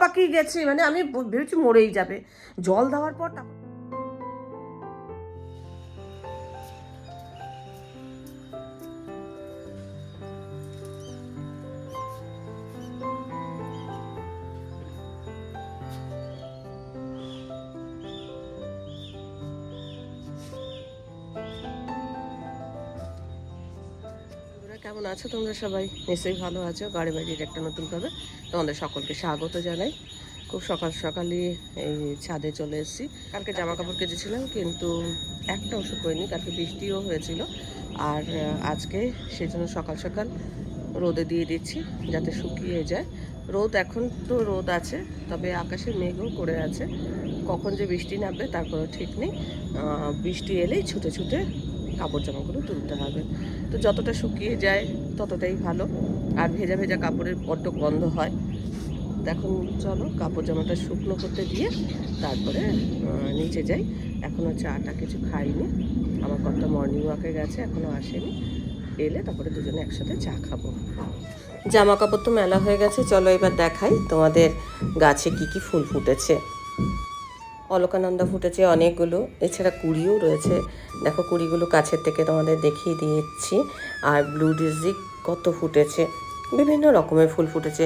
পাকিয়ে গেছে, মানে আমি ভেবেছি মরেই যাবে। জল দেওয়ার পর কেমন আছো তোমরা সবাই? নিশ্চয়ই ভালো আছো। গাড়ি বাড়ির একটা নতুন পর্বে তোমাদের সকলকে স্বাগত জানাই। খুব সকাল সকালই এই ছাদে চলে এসেছি। কালকে জামা কাপড় কেচেছিলাম কিন্তু একটাও শুকোয়নি, কালকে বৃষ্টিও হয়েছিল। আর আজকে সেজন্য সকাল সকাল রোদে দিয়ে দিচ্ছি যাতে শুকিয়ে যায়। রোদ এখন তো রোদ আছে, তবে আকাশে মেঘও করে আছে। কখন যে বৃষ্টি নামবে তার কোনো ঠিক নেই। বৃষ্টি এলেই ছুটে ছুটে কাপড় জামাগুলো তুলতে হবে। তো যতটা শুকিয়ে যায় ততটাই ভালো। আর ভেজা ভেজা কাপড়ের বড্ড গন্ধ হয়। এখন চলো কাপড় জামাটা শুকনো করতে দিয়ে তারপরে নিচে যাই। এখনও চাটা কিছু খাইনি। আমার কর্তা মর্নিং ওয়াকে গেছে, এখনও আসেনি। এলে তারপরে দুজনে একসাথে চা খাবো। জামা কাপড় তো মেলা হয়ে গেছে, চলো এবার দেখাই তোমাদের গাছে কি কি ফুল ফুটেছে। অলকানন্দা ফুটেছে অনেকগুলো, এছাড়া কুড়িও রয়েছে। দেখো কুড়িগুলো কাছের থেকে তোমাদের দেখিয়ে দিয়েছি। আর ব্লু ডিজিক কত ফুটেছে, বিভিন্ন রকমের ফুল ফুটেছে।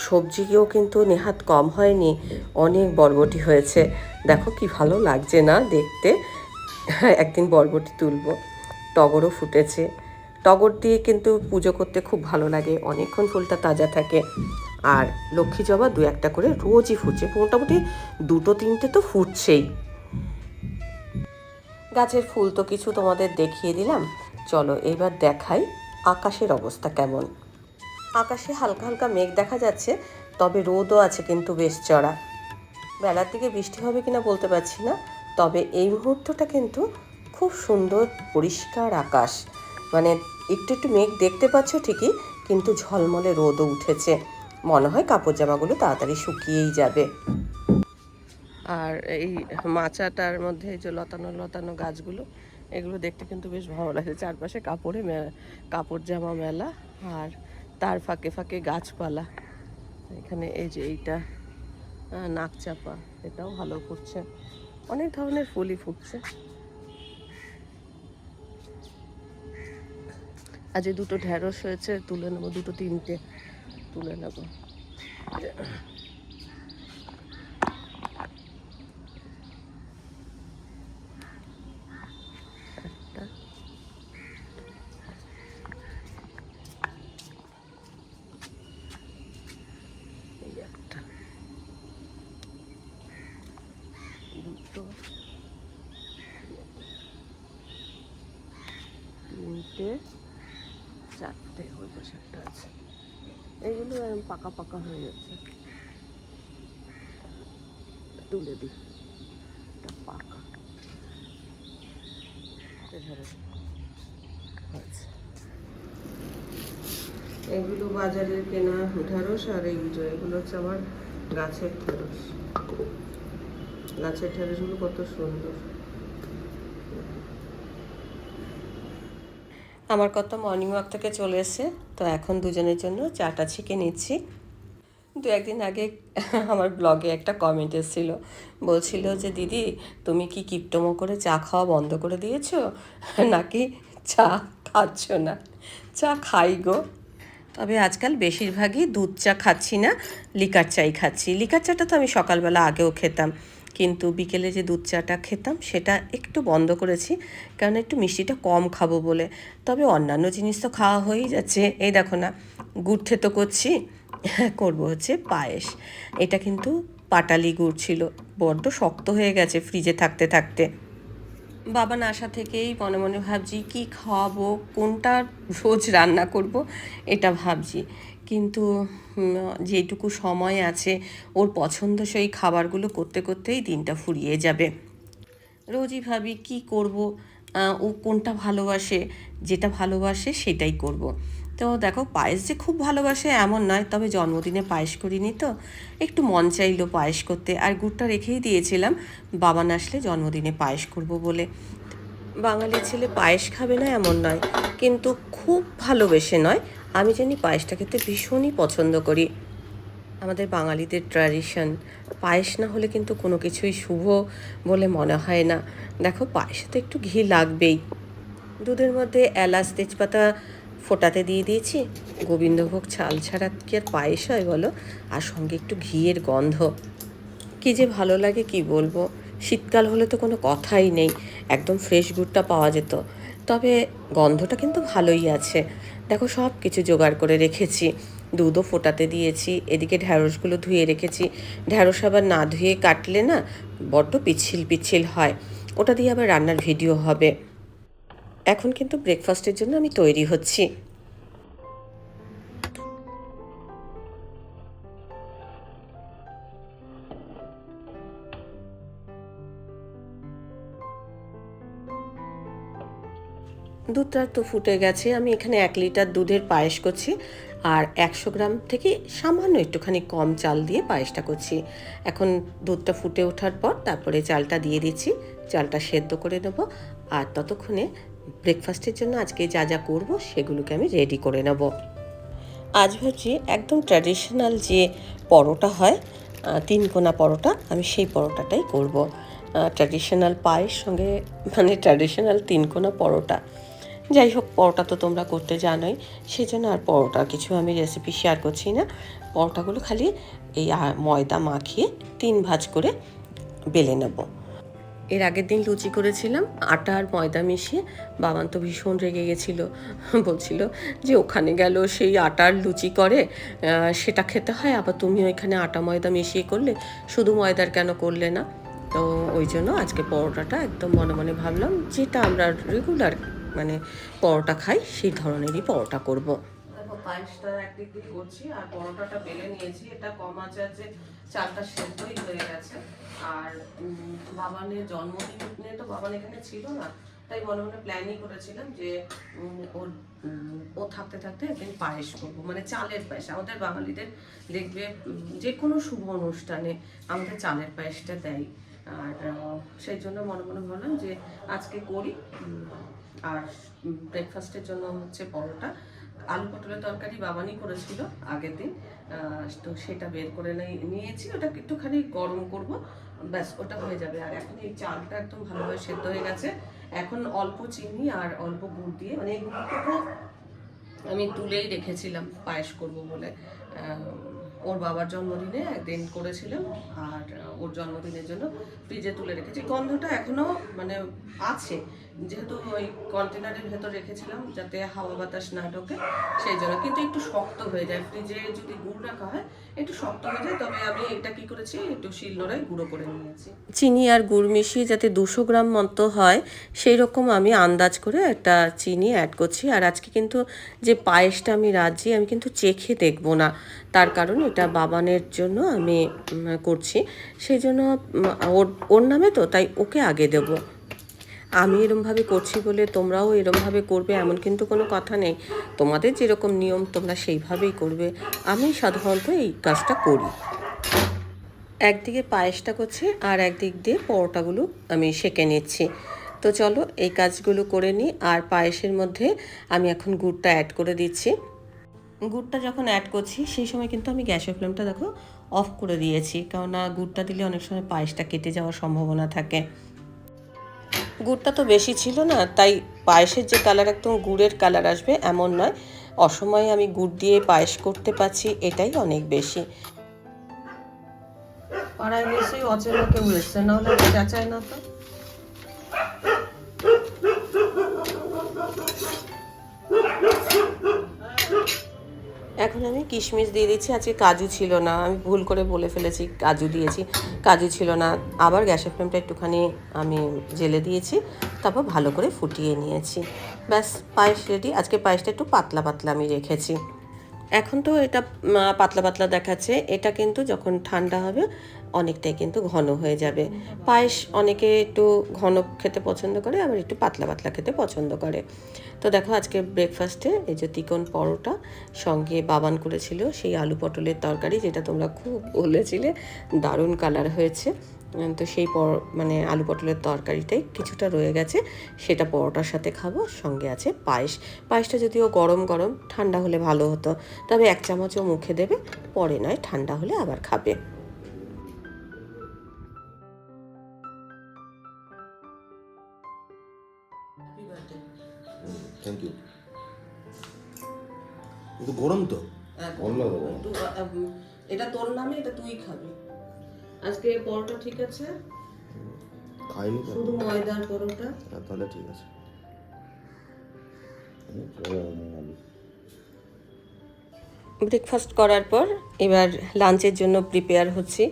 সবজিকেও কিন্তু নেহাত কম হয়নি, অনেক বরবটি হয়েছে। দেখো কি ভালো লাগছে না দেখতে। একদিন বরবটি তুলবো। টগরও ফুটেছে। টগর দিয়ে কিন্তু পুজো করতে খুব ভালো লাগে, অনেকক্ষণ ফুলটা তাজা থাকে। আর লক্ষ্মী জবা দু একটা করে রোজই ফুটছে, মোটামুটি দুটো তিনটে তো ফুটছেই। গাছের ফুল তো কিছু তোমাদের দেখিয়ে দিলাম, চলো এবার দেখাই আকাশের অবস্থা কেমন। আকাশে হালকা হালকা মেঘ দেখা যাচ্ছে, তবে রোদও আছে কিন্তু বেশ চড়া। বেলার দিকে বৃষ্টি হবে কিনা বলতে পারছি না, তবে এই মুহূর্তটা কিন্তু খুব সুন্দর পরিষ্কার আকাশ। মানে একটু একটু মেঘ দেখতে পাচ্ছ ঠিকই, কিন্তু ঝলমলে রোদও উঠেছে। মনে হয় কাপড় জামাগুলো তাড়াতাড়ি শুকিয়েই যাবে। আর এই মাচাটার মধ্যে যে লতানো লতানো গাছগুলো, এগুলো দেখতে কিন্তু বেশ ভালো লাগছে। চারপাশে কাপড় জামা মেলা, আর তার ফাঁকে ফাঁকে গাছপালা। এখানে এই যে এইটা নাকচাপা, এটাও ভালো ফুটছে। অনেক ধরনের ফুলই ফুটছে। আজ এই দুটো ঢ্যাঁড়স হয়েছে, তুলে নেবো, দুটো তিনটে তুলে নেবো। একটা এই একটা, দুটো, তিনটে, চারটে, ওই পাশে একটা আছে। এইগুলো পাকা পাকা হয়ে যাচ্ছে, তুলে দিই। এটা পাকা আচ্ছা। এগুলো বাজারের কেনা ঢেঁড়স, আর এগুলো হচ্ছে আমার গাছের ঢেঁড়স। গাছের ঢেঁড়সগুলো কত সুন্দর। আমার কত মর্নিং ওয়াক থেকে চলে এসে, তো এখন দুজনের জন্য চাটা ছেঁকে নিচ্ছি। দু একদিন আগে আমার ব্লগে একটা কমেন্ট এসেছিল, বলছিল যে দিদি তুমি কি কিপটমো করে চা খাওয়া বন্ধ করে দিয়েছো, নাকি চা খাচ্ছ না? চা খাই গো, তবে আজকাল বেশিরভাগই দুধ চা খাচ্ছি না, লিকার চাই খাচ্ছি। লিকার চাটা তো আমি সকালবেলা আগেও খেতাম, কিন্তু বিকেলে যে দুধ চাটা খেতাম সেটা একটু বন্ধ করেছি, কারণ একটু মিষ্টিটা কম খাবো বলে। তবে অন্যান্য জিনিস তো খাওয়া হয়েই যাচ্ছে। এই দেখো না, গুড় থেতো করছি, করব হচ্ছে পায়েস। এটা কিন্তু পাটালি গুড় ছিল, বড্ড শক্ত হয়ে গেছে ফ্রিজে থাকতে থাকতে। বাবা না আসা থেকেই মনে মনে ভাবছি কি খাওয়াবো, কোনটা রোজ রান্না করব, এটা ভাবছি। কিন্তু যেটুকু সময় আছে ওর পছন্দসই খাবারগুলো করতে করতেই দিনটা ফুরিয়ে যাবে। রোজই ভাবি কি করব, ও কোনটা ভালোবাসে, যেটা ভালোবাসে সেটাই করব। তো দেখো পায়েস যে খুব ভালোবাসে এমন নয়, তবে জন্মদিনে পায়েস করিনি তো, একটু মন চাইলো পায়েস করতে, আর গুড়টা রেখেই দিয়েছিলাম বাবা না আসলে জন্মদিনে পায়েস করব বলে। বাঙালি ছেলে পায়েস খাবে না এমন নয়, কিন্তু খুব ভালোবেসে নয়। আমি জানি পায়েসটা খেতে ভীষণই পছন্দ করি। আমাদের বাঙালিদের ট্র্যাডিশন, পায়েস না হলে কিন্তু কোনো কিছুই শুভ বলে মনে হয় না। দেখো পায়েসে তো একটু ঘি লাগবেই। দুধের মধ্যে এলাচ তেজপাতা ফোটাতে দিয়ে দিয়েছি। গোবিন্দভোগ চাল ছাড়া কি আর পায়েস হয় বলো? আর সঙ্গে একটু ঘিয়ের গন্ধ, কী যে ভালো লাগে কি বলবো। শীতকাল হলে তো কোনো কথাই নেই, একদম ফ্রেশ গুড়টা পাওয়া যেত। তবে গন্ধটা কিন্তু ভালোই আছে। দেখো সব কিছু জোগাড় করে রেখেছি, দুধও ফোটাতে দিয়েছি, এদিকে ঢ্যাঁড়সগুলো ধুয়ে রেখেছি। ঢ্যাঁড়স আবার না ধুয়ে কাটলে না বড্ড পিচ্ছিল পিচ্ছিল হয়, ওটা দিয়ে আবার রান্নার ভিডিও হবে। এখন কিন্তু ব্রেকফাস্টের জন্য আমি তৈরি হচ্ছি। দুধটা তো ফুটে গেছে, আমি এখানে 1 লিটার দুধের পায়েস করছি। আর 100 গ্রাম থেকে সামান্য একটুখানি কম চাল দিয়ে পায়েসটা করছি। এখন দুধটা ফুটে ওঠার পর তারপরে চালটা দিয়ে দিচ্ছি, চালটা সেদ্ধ করে নেব। আর ততক্ষণে ব্রেকফাস্টের জন্য আজকে যা যা করব সেগুলোকে আমি রেডি করে নেব। আজ ভাবছি একদম ট্র্যাডিশনাল যে পরোটা হয়, 3 কোনা পরোটা, আমি সেই পরোটাটাই করব। ট্র্যাডিশনাল পায়েস সঙ্গে মানে ট্র্যাডিশনাল 3 কোনা পরোটা। যাই হোক, পরোটা তো তোমরা করতে জানোই, সেই জন্য আর পরোটা কিছু আমি রেসিপি শেয়ার করছি না। পরোটাগুলো খালি এই ময়দা মাখিয়ে 3 ভাঁজ করে বেলে নেব। এর আগের দিন লুচি করেছিলাম আটা আর ময়দা মিশিয়ে। বাবান তো ভীষণ রেগে গেছিলো, বলছিল যে ওখানে গেল সেই আটার লুচি করে, সেটা খেতে হয়, আবার তুমি ওইখানে আটা ময়দা মিশিয়ে করলে, শুধু ময়দার কেন করলে না? তো ওই জন্য আজকে পরোটাটা একদম মনে মনে ভাবলাম যেটা আমরা রেগুলার মানে পরোটা খাই সেই ধরনেরই পরোটা করব। দেখো পায়েসটা একদিক দিয়ে করছি আর পরোটাটা বেলে নিয়েছি। এটা কম আঁচে চালটা সেদ্ধই হয়ে গেছে। আর বাবানের জন্মদিনে তো বাবান এখানে ছিল না, তাই মনে মনে প্ল্যানই করেছিলাম যে ওর ও থাকতে থাকতে একদিন পায়েস করবো, মানে চালের পায়েস। আমাদের বাঙালিদের দেখবে যে কোনো শুভ অনুষ্ঠানে আমাদের চালের পায়েসটা দেয়। আর সেই জন্য মনে মনে ভাবলাম যে আজকে করি। আর ব্রেকফাস্টের জন্য হচ্ছে পরোটা, আলু পটলের তরকারি বাবানই করেছিল আগের দিন, তো সেটা বের করে নিয়েছি। ওটা একটুখানি গরম করব, ব্যাস ওটা হয়ে যাবে। আর এখন এই চালটা একদম ভালোভাবে সেদ্ধ হয়ে গেছে। এখন অল্প চিনি আর অল্প গুড় দিয়ে, মানে এই গুড়টাকে আমি তুলেই রেখেছিলাম পায়েস করব বলে। ওর বাবার জন্মদিনে একদিন করেছিলাম, আর ওর জন্মদিনের জন্য ফ্রিজে তুলে রেখেছি। গন্ধটা এখনও মানে আছে, যেহেতু ওই কন্টেনারের ভেতর রেখেছিলাম যাতে হাওয়া বাতাস না ঢোকে, সেই জন্য। কিন্তু একটু শক্ত হয়ে যায়, ফ্রিজে যদি গুড় রাখা হয় একটু শক্ত হয়ে যায়। তবে আমি এটা কি করেছি, একটু শিলনোড়ায় গুঁড়ো করে নিয়েছি। চিনি আর গুড় মিশিয়ে যাতে 200 গ্রাম মতো হয় সেই রকম আমি আন্দাজ করে একটা চিনি অ্যাড করছি। আর আজকে কিন্তু যে পায়েসটা আমি রাঁধছি আমি কিন্তু চেখে দেখব না, তার কারণ এটা বাবানের জন্য আমি করছি, সেই জন্য ওর নামে তো, তাই ওকে আগে দেব। আমি এরমভাবে করছি বলে তোমরাও এরমভাবে করবে এমন কিন্তু কোনো কথা নেই। তোমাদের যেরকম নিয়ম তোমরা সেইভাবেই করবে, আমি সাধারণত এই কাজটা করি। একদিকে পায়েসটা করছি আর একদিক দিয়ে পরোটাগুলো আমি সেঁকে নিচ্ছি। তো চলো এই কাজগুলো করে নিই। আর পায়েসের মধ্যে আমি এখন গুড়টা অ্যাড করে দিচ্ছি। গুড়টা যখন অ্যাড করছি সেই সময় কিন্তু আমি গ্যাসের ফ্লেমটা দেখো অফ করে দিয়েছি, কেননা গুড়টা দিলে অনেক সময় পায়েসটা কেটে যাওয়ার সম্ভাবনা থাকে। গুড়টা তো বেশি ছিল না, তাই পায়েসের যে কালার একদম গুড়ের কালার আসবে এমন নয়। অসময়ে আমি গুড় দিয়ে পায়েস করতে পারছি, এটাই অনেক বেশি। পাড়ায় নিশ্চয়ই অচেনা কেউ এসছে, না হলে চেঁচায় না তো। এখন আমি কিশমিশ দিয়ে দিচ্ছি। আজকে কাজু ছিল না, আমি ভুল করে বলে ফেলেছি কাজু দিয়েছি, কাজু ছিল না। আবার গ্যাসের ফ্লেমটা একটুখানি আমি জেলে দিয়েছি, তারপর ভালো করে ফুটিয়ে নিয়েছি। ব্যাস পায়েস রেডি। আজকে পায়েসটা একটু পাতলা পাতলা আমি রেখেছি। এখন তো এটা পাতলা পাতলা দেখাচ্ছে, এটা কিন্তু যখন ঠান্ডা হবে অনেকটাই কিন্তু ঘন হয়ে যাবে। পায়েস অনেকে একটু ঘন খেতে পছন্দ করে, আবার একটু পাতলা পাতলা খেতে পছন্দ করে। তো দেখো আজকে ব্রেকফাস্টে এই যে 3 পরোটা, সঙ্গে বাবান করেছিল সেই আলু পটলের তরকারি, যেটা তোমরা খুব বলেছিলে, দারুণ কালার হয়েছে। তো সেই মানে আলু পটলের তরকারিটাই কিছুটা রয়ে গেছে, সেটা পরোটার সাথে খাবো। সঙ্গে আছে পায়েস। পায়েসটা যদিও গরম গরম, ঠান্ডা হলে ভালো হতো, তবে 1 চামচও মুখে দেবে, পরে নয় ঠান্ডা হলে আবার খাবে। Thank you. কিন্তু গরম তো এটা তোর নামে, এটা তুই খাবি আজকে। পরোটা ঠিক আছে? খাইনি তো, শুধু ময়দার পরোটা। তাহলে ঠিক আছে। ব্রেকফাস্ট করার পর এবার লাঞ্চের জন্য প্রিপেয়ার হচ্ছি।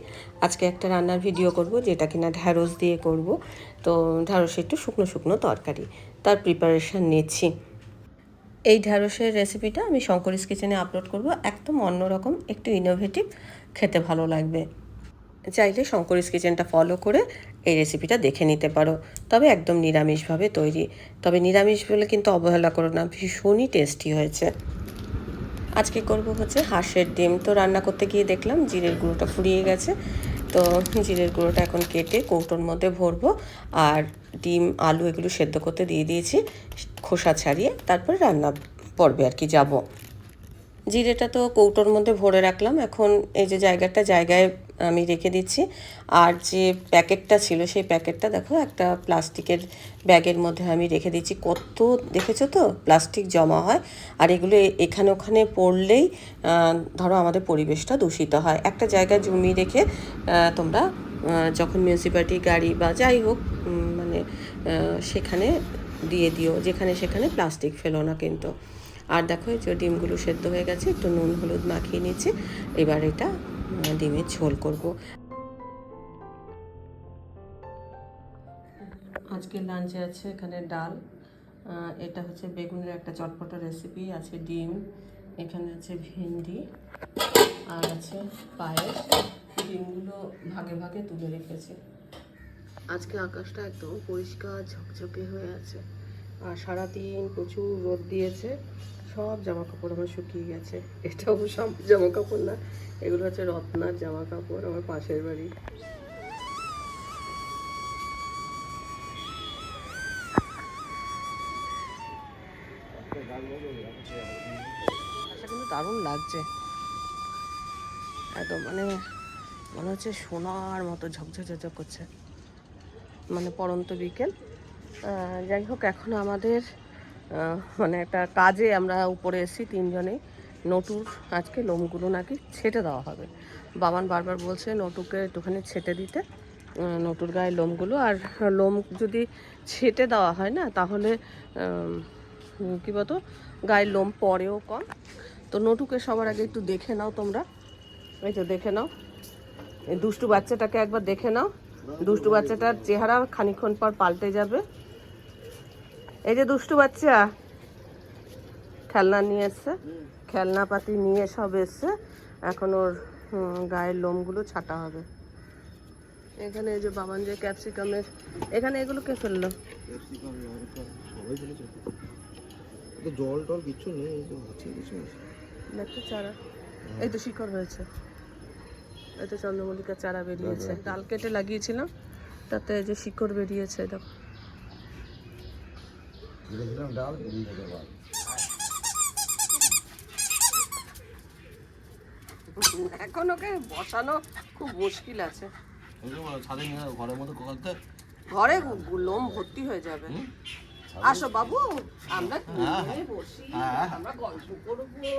আজকে একটা রান্নার ভিডিও করব, যেটা কিনা ঢ্যাঁড়স দিয়ে করব। তো ঢ্যাঁড়সের একটু শুকনো শুকনো তরকারি, তার প্রিপারেশান নিচ্ছি। এই ঢ্যাঁড়সের রেসিপিটা আমি শঙ্করিস কিচেনে আপলোড করব, একদম অন্যরকম, একটু ইনোভেটিভ, খেতে ভালো লাগবে। চাইলে শঙ্করিস কিচেনটা ফলো করে এই রেসিপিটা দেখে নিতে পারো, তবে একদম নিরামিষভাবে তৈরি। তবে নিরামিষ বলে কিন্তু অবহেলা করো না, ভীষণই টেস্টি হয়েছে। আজকে করব হচ্ছে হাঁসের ডিম। তো রান্না করতে গিয়ে দেখলাম জিরের গুঁড়োটা ফুরিয়ে গেছে, তো জিরের গুঁড়োটা এখন কেটে কৌটোর মধ্যে ভরবো। আর ডিম আলু এগুলো সেদ্ধ করতে দিয়ে দিয়েছি, খোসা ছাড়িয়ে, তারপর রান্না পর্বে আর কি যাব। জিরেটা তো কৌটোর মধ্যে ভরে রাখলাম, এখন এই যে জায়গায় আমি রেখে দিচ্ছি। আর যে প্যাকেটটা ছিল, সেই প্যাকেটটা দেখো একটা প্লাস্টিকের ব্যাগের মধ্যে আমি রেখে দিচ্ছি। কত দেখেছো তো প্লাস্টিক জমা হয়, আর এগুলো এখানে ওখানে পড়লেই ধরো আমাদের পরিবেশটা দূষিত হয়। একটা জায়গায় জমিয়ে রেখে তোমরা যখন মিউনিসিপ্যালিটি গাড়ি বা যাই হোক মানে সেখানে দিয়ে দিও, যেখানে সেখানে প্লাস্টিক ফেলো না কিন্তু। আর দেখো এই যে ডিমগুলো সেদ্ধ হয়ে গেছে, একটু নুন হলুদ মাখিয়ে নিচ্ছি। এবার এটা ডিমের ঝোল করব। আজকে লাঞ্চে আছে এখানে ডাল, এটা হচ্ছে বেগুনের একটা চটপটা রেসিপি, আছে ডিম, এখানে আছে ভেন্ডি, আর আছে পায়েস। ডিমগুলো ভাগে ভাগে তুলে রেখেছি। আজকে আকাশটা একদম পরিষ্কার ঝকঝকে হয়ে আছে, আর সারাদিন প্রচুর রোদ দিয়েছে। সব জামা কাপড় আমার শুকিয়ে গেছে। এটা অবশ্য আমার জামা কাপড় না, এগুলো হচ্ছে রত্নার জামা কাপড়, আমার পাশের বাড়ি। কিন্তু দারুণ লাগছে একদম, মানে মনে হচ্ছে সোনার মতো ঝকঝক ঝকঝক করছে, মানে পড়ন্ত বিকেল। যাই হোক, এখন আমাদের মানে একটা কাজে আমরা উপরে এসেছি তিনজনেই। নটুর আজকে লোমগুলো নাকি ছেটে দেওয়া হবে। বাবান বারবার বলছে নটুকে একটুখানি ছেটে দিতে, নটুর গায়ে লোমগুলো। আর লোম যদি ছেটে দেওয়া হয় না, তাহলে কী বলতো গায়ের লোম পরেও কম। তো নটুকে সবার আগে একটু দেখে নাও তোমরা, এই তো দেখে নাও, এই দুষ্টু বাচ্চাটাকে একবার দেখে নাও। দুষ্টু বাচ্চাটার চেহারা খানিকক্ষণ পর পাল্টে যাবে। এই যে দুষ্টু বাচ্চা খেলনা নিয়ে এসছে, খেলনা পাতি নিয়ে সব এসছে, এখন ওর গায়ের লোমগুলো ছাটা হবে। এখানে এই যে বাবান যে ক্যাপসিকামের, এখানে এগুলো কে ফেললো? জল টল কিছু নেই, দেখতে চারা, এই তো শিকড় হয়েছে, এই তো চন্দ্রমল্লিকার চারা বেরিয়েছে, ডাল কেটে লাগিয়েছিলাম, তাতে এই যে শিকড় বেরিয়েছে দেখো। এখন ওকে বসানো খুব মুশকিল আছে, ঘরে লোম ভর্তি হয়ে যাবে। আসো বাবু, আমরা বসি, আমরা গল্প করবো,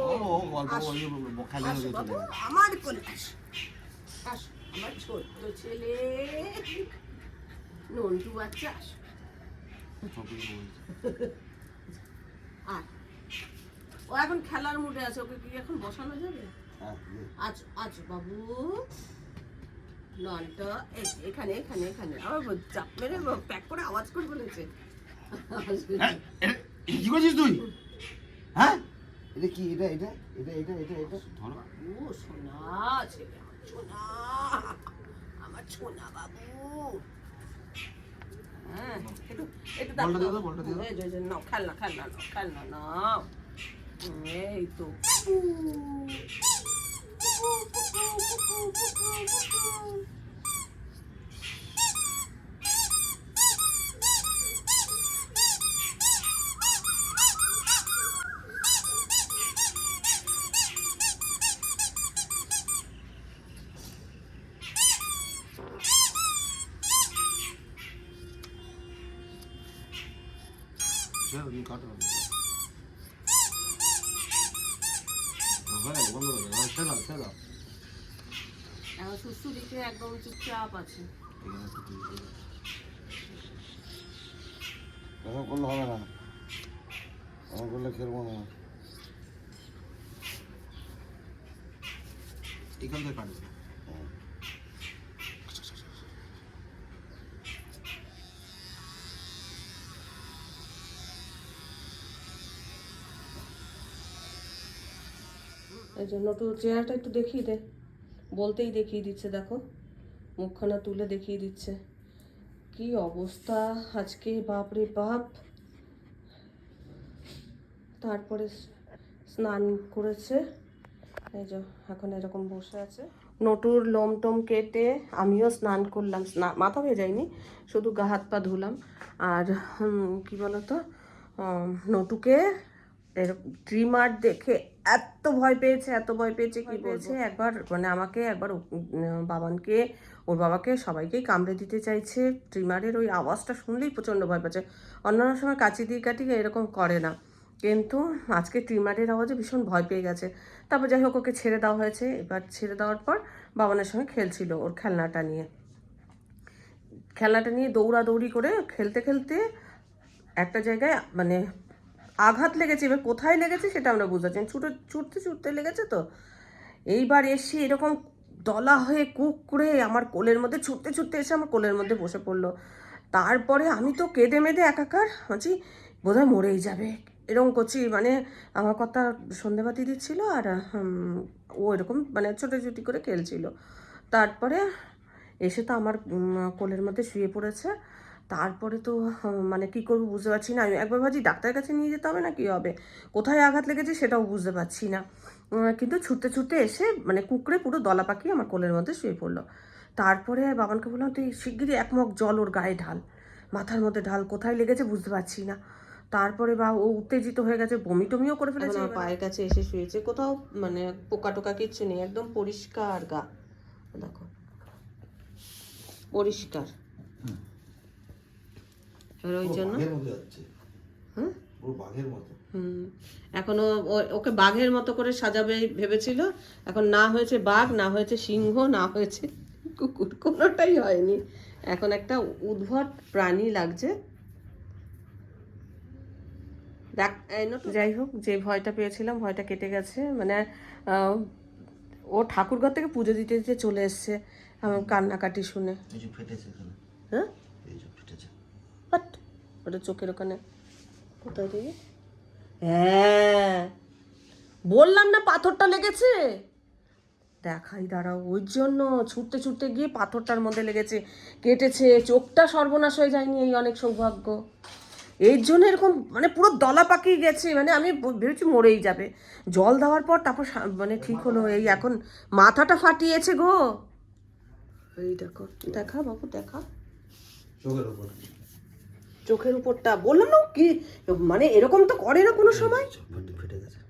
আমার কোলে আসো, আমার ছোট্ট ছেলে নন্টু বাচ্চা, আসো। ও এখন খেলার মুডে আছে, ওকে কি এখন বসানো যাবে? আচ্ছা আচ্ছা বাবু, ননটা এখানে এখানে এখানে, আমার চাপ মেরে প্যাক করে আওয়াজ করে বলেছে। কি করছিস তুই? হ্যাঁ, এটা কি? এটা এটা এটা এটা এটা এটা ধরো। ও সোনা ছেলে, সোনা, আমার সোনা বাবু। হ্যাঁ, একটু একটু বলটা দিও তো, বলটা দিও। এই যে নাও, খেলনা খেলনা নাও, খেলনা নাও, এই তো। ছেড়ে তুমি কাটো হয়ে গেছে বন্ধ করে দাও ছেড়ে দাও ছেড়ে দাও এখন সুস্থ দিকে একদম চুপচাপ আছে। এরকম করলে হবে না, এরকম করলে খেলবো না। এখান থেকে কাটবে। এই জন্য একটু চেহারাটা একটু দেখিয়ে দে, বলতেই দেখিয়ে দিচ্ছে, দেখো মুখখানা তুলে দেখিয়ে দিচ্ছে কি অবস্থা আজকে, বাপরে বাপ। তারপরে স্নান করেছে, এই যে এখন এরকম বসে আছে। নটুর লোম টোম কেটে আমিও স্নান করলাম, মাথা ভেজাইনি, শুধু গা হাত পা ধুলাম। আর কি বলতো, নটুকে ট্রিমার দেখে এত ভয় পেয়েছে, এত ভয় পেয়েছে কি বলছে, একবার মানে আমাকে একবার বাবানকে, ওর বাবাকে সবাইকেই কামড়ে দিতে চাইছে। ট্রিমারের ওই আওয়াজটা শুনলেই প্রচণ্ড ভয় পাচ্ছে। অন্যান্য সময় কাচি দিয়ে কাটি এরকম করে না, কিন্তু আজকে ট্রিমারের আওয়াজে ভীষণ ভয় পেয়ে গেছে। তারপর যাই হোক ওকে ছেড়ে দেওয়া হয়েছে। এবার ছেড়ে দেওয়ার পর বাবানের সঙ্গে খেলছিল ওর খেলনাটা নিয়ে দৌড়াদৌড়ি করে খেলতে খেলতে একটা জায়গায় মানে আঘাত লেগেছে। এবার কোথায় লেগেছে সেটা আমরা বুঝতে পারছি, ছুটতে লেগেছে। তো এইবার এসে এরকম দলা হয়ে কুকড়ে আমার কোলের মধ্যে ছুটতে এসে আমার কোলের মধ্যে বসে পড়লো। তারপরে আমি তো কেঁদে মেদে একাকার, বলছি বোধহয় মরেই যাবে এরকম করছি। মানে আমার কথা সন্ধেবাতি দিচ্ছিল আর ও এরকম মানে ছোটাছুটি করে খেলছিল। তারপরে এসে তো আমার কোলের মধ্যে শুয়ে পড়েছে। তারপরে তো মানে কী করবো বুঝতে পারছি না। আমি একবার ভাবছি ডাক্তারের কাছে নিয়ে যেতে হবে না কী হবে, কোথায় আঘাত লেগেছে সেটাও বুঝতে পারছি না। কিন্তু ছুটতে এসে মানে কুকড়ে পুরো দলা পাকিয়ে আমার কোলের মধ্যে শুয়ে পড়লো। তারপরে বাবানকে বললাম তুই শিগগিরই এক মগ জল ওর গায়ে ঢাল, মাথার মধ্যে ঢাল, কোথায় লেগেছে বুঝতে পারছি না। তারপরে বা ও উত্তেজিত হয়ে গেছে, বমি টমিও করে ফেলেছে, পায়ের কাছে এসে শুয়েছে, কোথাও মানে পোকা টোকা কিচ্ছু নেই, একদম পরিষ্কার গা, দেখো পরিষ্কার। ওই জন্য এখনো ওকে বাঘের মতো করে সাজাবে ভেবেছিল, এখন না হয়েছে বাঘ, না হয়েছে সিংহ, না হয়েছে কুকুর, কোনোটাই হয়নি। এখন একটা উদ্ভট প্রাণী লাগছে। যাই হোক, যে ভয়টা পেয়েছিলাম ভয়টা কেটে গেছে। মানে ও ঠাকুরঘর থেকে পুজো দিতে দিতে চলে এসছে আমার কান্নাকাটি শুনে। হ্যাঁ ওটা চোখের ওখানে কোথায় থেকে, হ্যাঁ বললাম না পাথরটা লেগেছে, দেখাই দাঁড়াও, ওই জন্য ছুটতে গিয়ে পাথরটার মধ্যে লেগেছে, কেটেছে। চোখটা সর্বনাশ হয়ে যায়নি, এই অনেক সৌভাগ্য। এর জন্য এরকম মানে পুরো দলা পাকিয়ে গেছে, মানে আমি ভেবেছি মরেই যাবে। জল দেওয়ার পর তারপর মানে ঠিক হলো। এই এখন মাথাটা ফাটিয়েছে গো, এই দেখো, দেখা বাবু দেখা চোখের উপরটা, বললাম না কি মানে এরকম তো করে না কোনো সময়। ফেটে গেছে,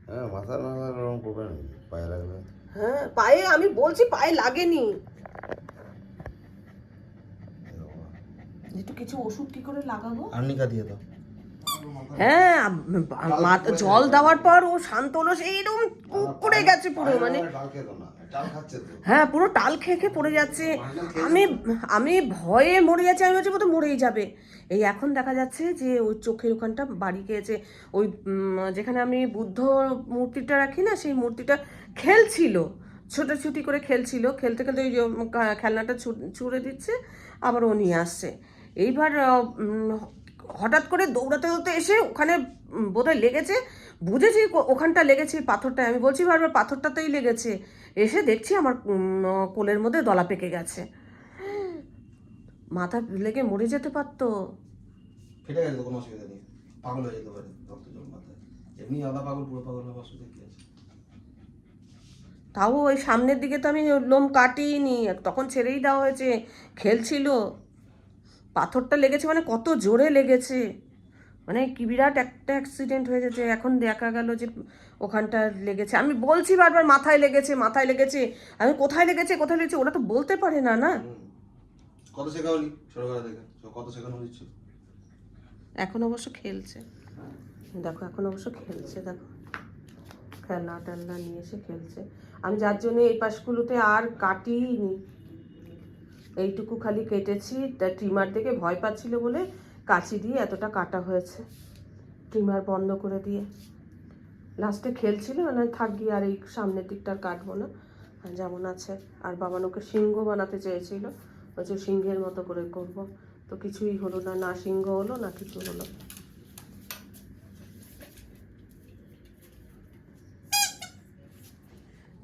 হ্যাঁ মাথা না এরকম করবে না, পায়ে লাগবে। হ্যাঁ পায়ে, আমি বলছি পায়ে লাগেনি। একটু কিছু ওষুধ কি করে লাগাবো, আর্নিকা দিয়ে দাও। হ্যাঁ জল দেওয়ার পর ও শান্ত হলো, এইরকম পড়ে গেছে পুরো, মানে হ্যাঁ পুরো টাল খেয়ে পড়ে যাচ্ছে। আমি ভয়ে মরে যাচ্ছি, আমি ভাবছি বোধহয় মরেই যাবে। এই এখন দেখা যাচ্ছে যে ওই চোখের ওখানটা বাড়ি খেয়েছে। ওই যেখানে আমি বুদ্ধ মূর্তিটা রাখি না, সেই মূর্তিটা খেলছিল, ছোটাছুটি করে খেলছিল, খেলতে ওই খেলনাটা ছুঁড়ে দিচ্ছে, আবার ও নিয়ে আসছে। এইবার হঠাৎ করে দৌড়াতে এসে ওখানে বোধহয় লেগেছে, বুঝেছি ওখানটা লেগেছে পাথরটায়। আমি বলছি বারবার পাথরটাতেই লেগেছে, এসে দেখছি আমার কোলের মধ্যে দলা পেকে গেছে। মাথা লেগে মরে যেতে পারতো। ফেটে গেছে, কোনো অসুবিধা নেই, পাগল হয়ে যেতে পারে, রক্ত জল মাথায়, এমনি আধা পাগল পুরো পাগল হওয়ার অসুবিধা কি আছে। তাও ওই সামনের দিকে তো আমি লোম কাটিনি, তখন ছেড়েই দেওয়া হয়েছে, খেলছিল। পাথরটা লেগেছে মানে কত জোরে লেগেছে, মানে কি বিরাট একটা অ্যাক্সিডেন্ট হয়ে গেছে। এখন দেখা গেল যে ওখানটা লেগেছে। আমি বলছি বারবার মাথায় লেগেছে। আমি কোথায় লেগেছে ওরা তো বলতে পারে না। কত শেখাওনি ছোটবেলা থেকে, কত শেখানো হচ্ছে। এখন অবশ্য খেলছে, দেখো এখন অবশ্য খেলছে, দেখো খেলনা টেলনা নিয়ে এসে খেলছে। আমি যার জন্য এই পাশগুলোতে আর কাটিনি, এইটুকু খালি কেটেছি, তা ট্রিমার দেখে ভয় পাচ্ছিল বলে কাঁচি দিয়ে এতটা কাটা হয়েছে, ট্রিমার বন্ধ করে দিয়ে। লাস্টে খেলছিল মানে থাক গিয়ে আর এই সামনের দিকটা আর কাটবো না, যেমন আছে। আর বাবা ওকে সিংহ বানাতে চেয়েছিল, বলছে সিংহের মতো করে করব, তো কিছুই হলো না, না সিংহ হলো না কিছু হলো।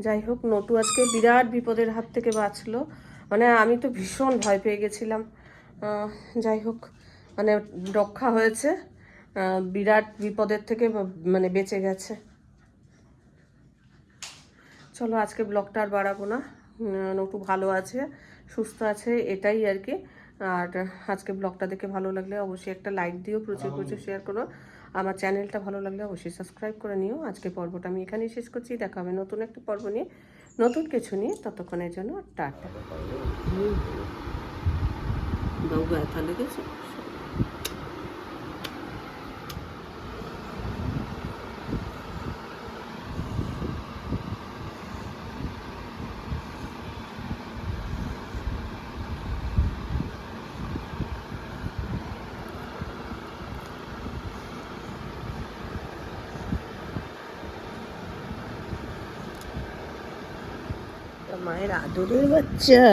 যাই হোক, নটু আজকে বিরাট বিপদের হাত থেকে বাঁচলো, মানে আমি তো ভীষণ ভয় পেয়ে গেছিলাম। যাই হোক, মানে রক্ষা হয়েছে, বিরাট বিপদের থেকে মানে বেঁচে গেছে। চলো আজকে ব্লগটা আর বাড়াবো না, নটু ভালো আছে, সুস্থ আছে, এটাই আর কি। আর আজকে ব্লগটা দেখে ভালো লাগলে অবশ্যই একটা লাইক দিও, প্রচুর প্রচুর শেয়ার করো। আমার চ্যানেলটা ভালো লাগলে অবশ্যই সাবস্ক্রাইব করে নিও। আজকে পর্বটা আমি এখানেই শেষ করছি, দেখা হবে নতুন একটা পর্ব নিয়ে, নতুন কিছু নিয়ে। ততক্ষণের জন্য টাটা। বাবু ব্যথা লেগেছে। মায়ের আদরের বাচ্চা,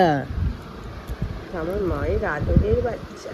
আমার মায়ের আদরের বাচ্চা।